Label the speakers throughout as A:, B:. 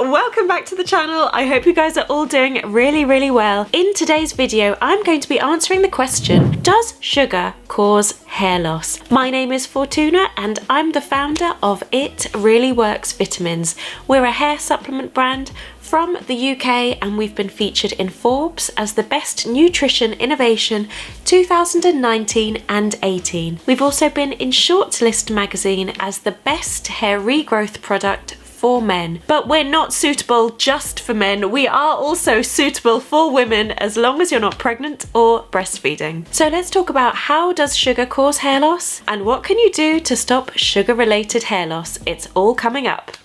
A: welcome back to the channel. I hope you guys are all doing really well. In today's video, I'm going to be answering the question, does sugar cause hair loss? My name is Fortuna and I'm the founder of It Really Works Vitamins. We're a hair supplement brand from the UK and we've been featured in Forbes as the best nutrition innovation 2019 and 18. We've also been in Shortlist Magazine as the best hair regrowth product for men. But we're not suitable just for men. We are also suitable for women as long as you're not pregnant or breastfeeding. So let's talk about how does sugar cause hair loss and what can you do to stop sugar-related hair loss. It's all coming up.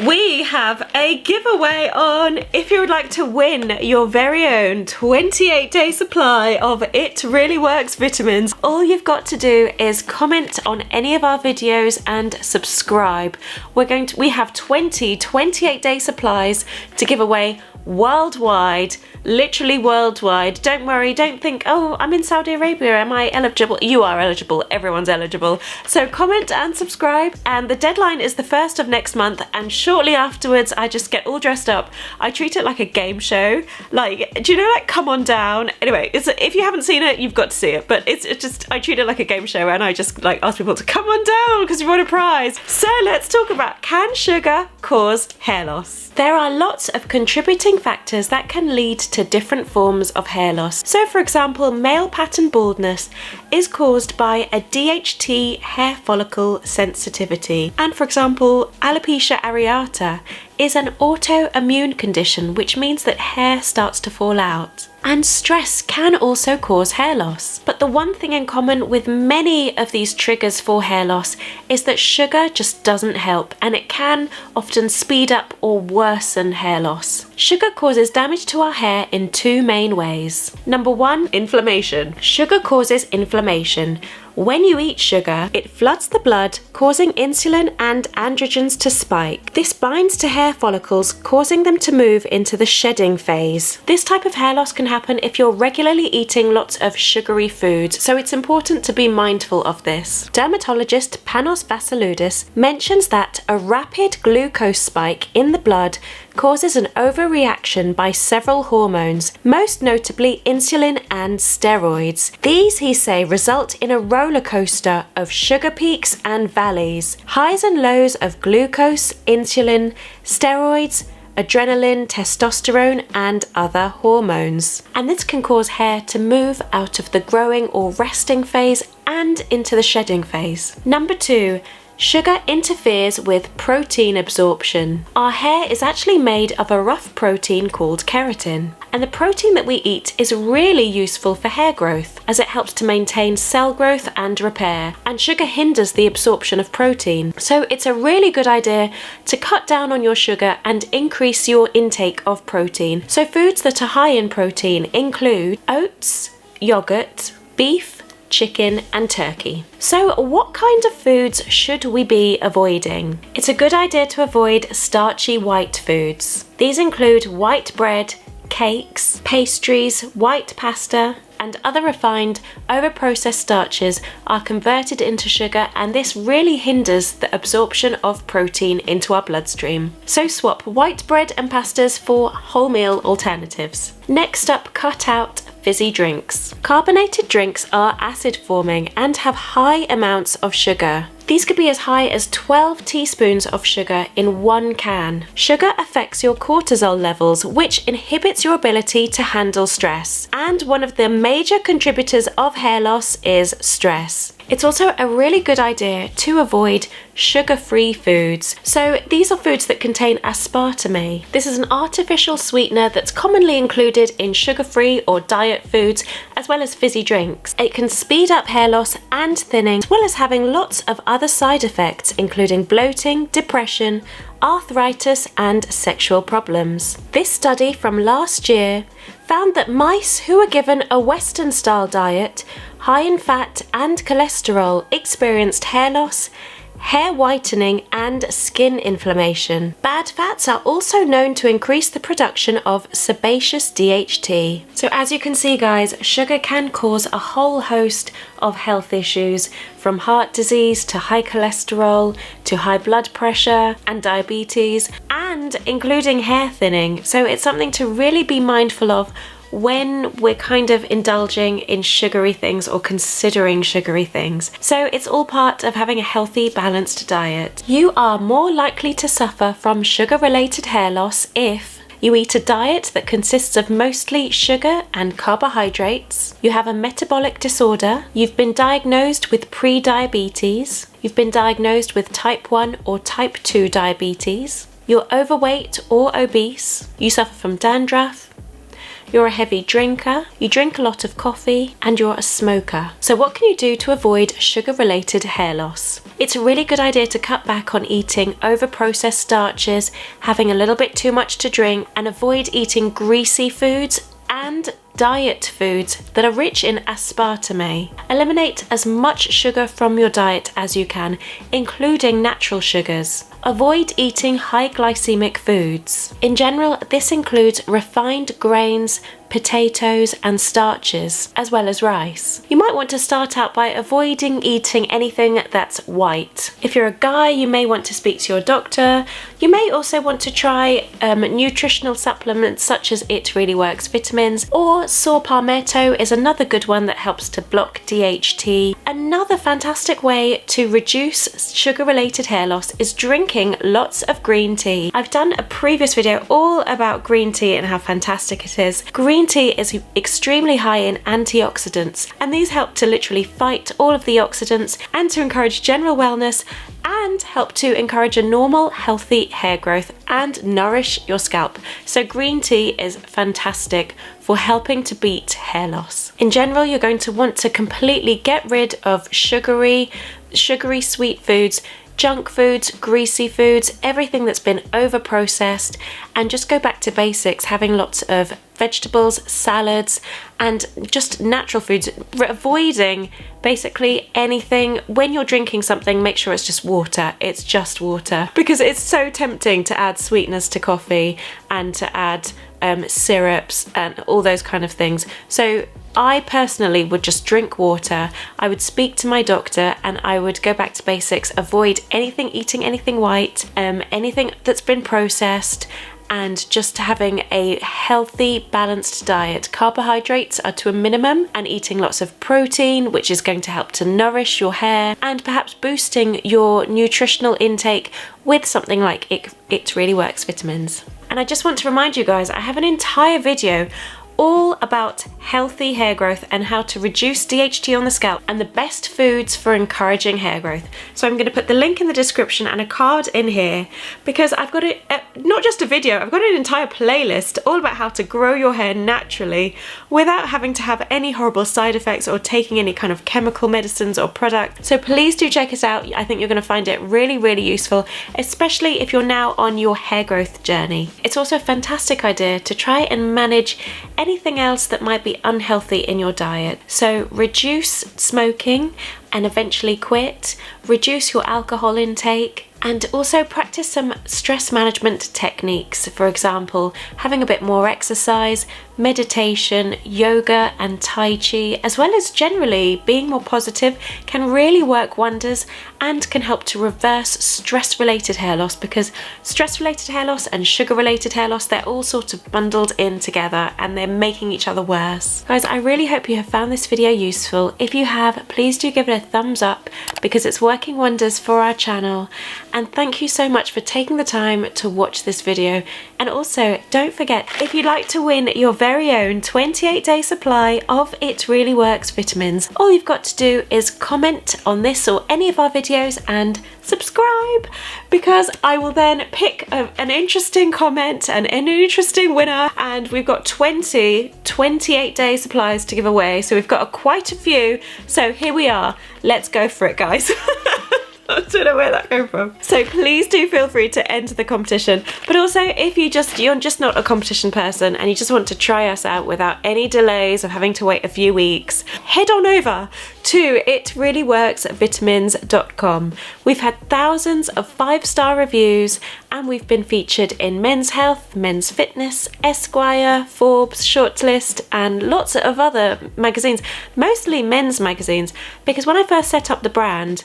A: We have a giveaway on if you would like to win your very own 28-day supply of It Really Works vitamins. All you've got to do is comment on any of our videos and subscribe. We have 28-day supplies to give away worldwide, literally worldwide. Don't worry, don't think, oh, I'm in Saudi Arabia, am I eligible? You are eligible, everyone's eligible. So comment and subscribe, and the deadline is the 1st of next month, and shortly afterwards I just get all dressed up. I treat it like a game show, like, do you know, like Come On Down? Anyway, if you haven't seen it, you've got to see it, but it's just, I treat it like a game show and I just like ask people to come on down because you want a prize. So let's talk about, can sugar cause hair loss? There are lots of contributing factors that can lead to different forms of hair loss. So for example, male pattern baldness is caused by a DHT hair follicle sensitivity. And for example, alopecia areata is an autoimmune condition, which means that hair starts to fall out. And stress can also cause hair loss. But the one thing in common with many of these triggers for hair loss is that sugar just doesn't help, and it can often speed up or worsen hair loss. Sugar causes damage to our hair in two main ways. Number one, inflammation. Sugar causes inflammation. When you eat sugar, it floods the blood, causing insulin and androgens to spike. This binds to hair follicles, causing them to move into the shedding phase. This type of hair loss can happen if you're regularly eating lots of sugary foods, so it's important to be mindful of this. Dermatologist Panos Vassiliadis mentions that a rapid glucose spike in the blood causes an overreaction by several hormones, most notably insulin and steroids. These, he says, result in a roller coaster of sugar peaks and valleys, highs and lows of glucose, insulin, steroids, adrenaline, testosterone, and other hormones. And this can cause hair to move out of the growing or resting phase and into the shedding phase. Number two, sugar interferes with protein absorption. Our hair is actually made of a rough protein called keratin. And the protein that we eat is really useful for hair growth, as it helps to maintain cell growth and repair. And sugar hinders the absorption of protein. So it's a really good idea to cut down on your sugar and increase your intake of protein. So foods that are high in protein include oats, yogurt, beef, chicken and turkey. So what kind of foods should we be avoiding? It's a good idea to avoid starchy white foods. These include white bread, cakes, pastries, white pasta, and other refined, over-processed starches are converted into sugar, and this really hinders the absorption of protein into our bloodstream. So swap white bread and pastas for wholemeal alternatives. Next up, cut out fizzy drinks. Carbonated drinks are acid forming and have high amounts of sugar. These could be as high as 12 teaspoons of sugar in one can. Sugar affects your cortisol levels, which inhibits your ability to handle stress. And one of the major contributors of hair loss is stress. It's also a really good idea to avoid sugar-free foods. So these are foods that contain aspartame. This is an artificial sweetener that's commonly included in sugar-free or diet foods, as well as fizzy drinks. It can speed up hair loss and thinning, as well as having lots of other side effects, including bloating, depression, arthritis, and sexual problems. This study from last year found that mice who were given a Western-style diet, high in fat and cholesterol, experienced hair loss, hair whitening and skin inflammation. Bad fats are also known to increase the production of sebaceous DHT. So as you can see guys, sugar can cause a whole host of health issues, from heart disease to high cholesterol to high blood pressure and diabetes, and including hair thinning. So it's something to really be mindful of when we're kind of indulging in sugary things or considering sugary things. So it's all part of having a healthy, balanced diet. You are more likely to suffer from sugar-related hair loss if you eat a diet that consists of mostly sugar and carbohydrates, you have a metabolic disorder, you've been diagnosed with pre-diabetes, you've been diagnosed with type 1 or type 2 diabetes, you're overweight or obese, you suffer from dandruff, you're a heavy drinker, you drink a lot of coffee, and you're a smoker. So what can you do to avoid sugar-related hair loss? It's a really good idea to cut back on eating over-processed starches, having a little bit too much to drink, and avoid eating greasy foods and diet foods that are rich in aspartame. Eliminate as much sugar from your diet as you can, including natural sugars. Avoid eating high glycemic foods. In general, this includes refined grains, potatoes and starches, as well as rice. You might want to start out by avoiding eating anything that's white. If you're a guy, you may want to speak to your doctor. You may also want to try nutritional supplements such as It Really Works vitamins, or saw palmetto is another good one that helps to block DHT. Another fantastic way to reduce sugar-related hair loss is drinking lots of green tea. I've done a previous video all about green tea and how fantastic it is. Green tea is extremely high in antioxidants, and these help to literally fight all of the oxidants and to encourage general wellness and help to encourage a normal, healthy hair growth and nourish your scalp. So green tea is fantastic for helping to beat hair loss. In general, you're going to want to completely get rid of sugary sweet foods, junk foods, greasy foods, everything that's been over processed, and just go back to basics, having lots of vegetables, salads, and just natural foods, avoiding basically anything. When you're drinking something, make sure it's just water. It's just water, because it's so tempting to add sweetness to coffee and to add syrups and all those kind of things. So I personally would just drink water. I would speak to my doctor and I would go back to basics, avoid eating anything white, anything that's been processed, and just having a healthy, balanced diet. Carbohydrates are to a minimum, and eating lots of protein, which is going to help to nourish your hair, and perhaps boosting your nutritional intake with something like It Really Works vitamins. And I just want to remind you guys, I have an entire video all about healthy hair growth and how to reduce DHT on the scalp and the best foods for encouraging hair growth. So I'm going to put the link in the description and a card in here, because I've got not just a video, I've got an entire playlist all about how to grow your hair naturally without having to have any horrible side effects or taking any kind of chemical medicines or product. So please do check it out. I think you're going to find it really, really useful, especially if you're now on your hair growth journey. It's also a fantastic idea to try and manage anything else that might be unhealthy in your diet. So reduce smoking and eventually quit, reduce your alcohol intake, and also practice some stress management techniques. For example, having a bit more exercise, meditation, yoga and Tai Chi, as well as generally being more positive, can really work wonders and can help to reverse stress-related hair loss, because stress-related hair loss and sugar-related hair loss, they're all sort of bundled in together and they're making each other worse. Guys, I really hope you have found this video useful. If you have, please do give it a thumbs up, because it's working wonders for our channel. And thank you so much for taking the time to watch this video. And also, don't forget, if you'd like to win your very own 28-day supply of It Really Works vitamins, all you've got to do is comment on this or any of our videos and subscribe, because I will then pick an interesting comment and an interesting winner, and we've got 28-day supplies to give away, so we've got quite a few. So here we are, let's go for it, guys. don't know where that came from. So please do feel free to enter the competition. But also, if you're just not a competition person and you just want to try us out without any delays of having to wait a few weeks, head on over to itreallyworksvitamins.com. We've had thousands of 5-star reviews and we've been featured in Men's Health, Men's Fitness, Esquire, Forbes, Shortlist and lots of other magazines, mostly men's magazines, because when I first set up the brand,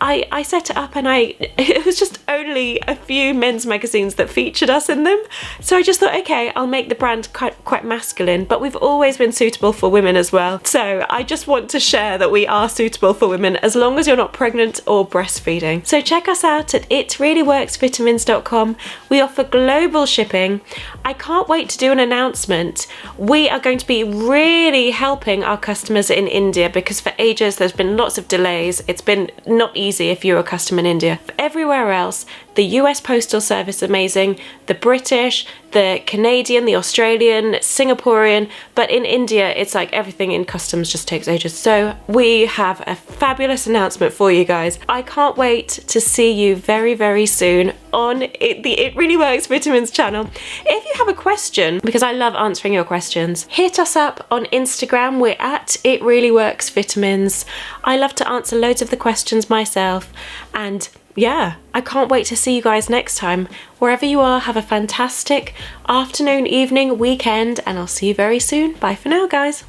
A: I set it up and it was just only a few men's magazines that featured us in them. So I just thought, okay, I'll make the brand quite masculine, but we've always been suitable for women as well. So I just want to share that we are suitable for women as long as you're not pregnant or breastfeeding. So check us out at itreallyworksvitamins.com. We offer global shipping. I can't wait to do an announcement. We are going to be really helping our customers in India because for ages there's been lots of delays. It's been not easy if you're a customer in India. Everywhere else, the US Postal Service is amazing, the British, the Canadian, the Australian, Singaporean, but in India it's like everything in customs just takes ages. So we have a fabulous announcement for you guys. I can't wait to see you very, very soon on the It Really Works Vitamins channel. If you have a question, because I love answering your questions, hit us up on Instagram. We're at It Really Works Vitamins. I love to answer loads of the questions myself, and yeah, I can't wait to see you guys next time. Wherever you are, have a fantastic afternoon, evening, weekend, and I'll see you very soon. Bye for now, guys.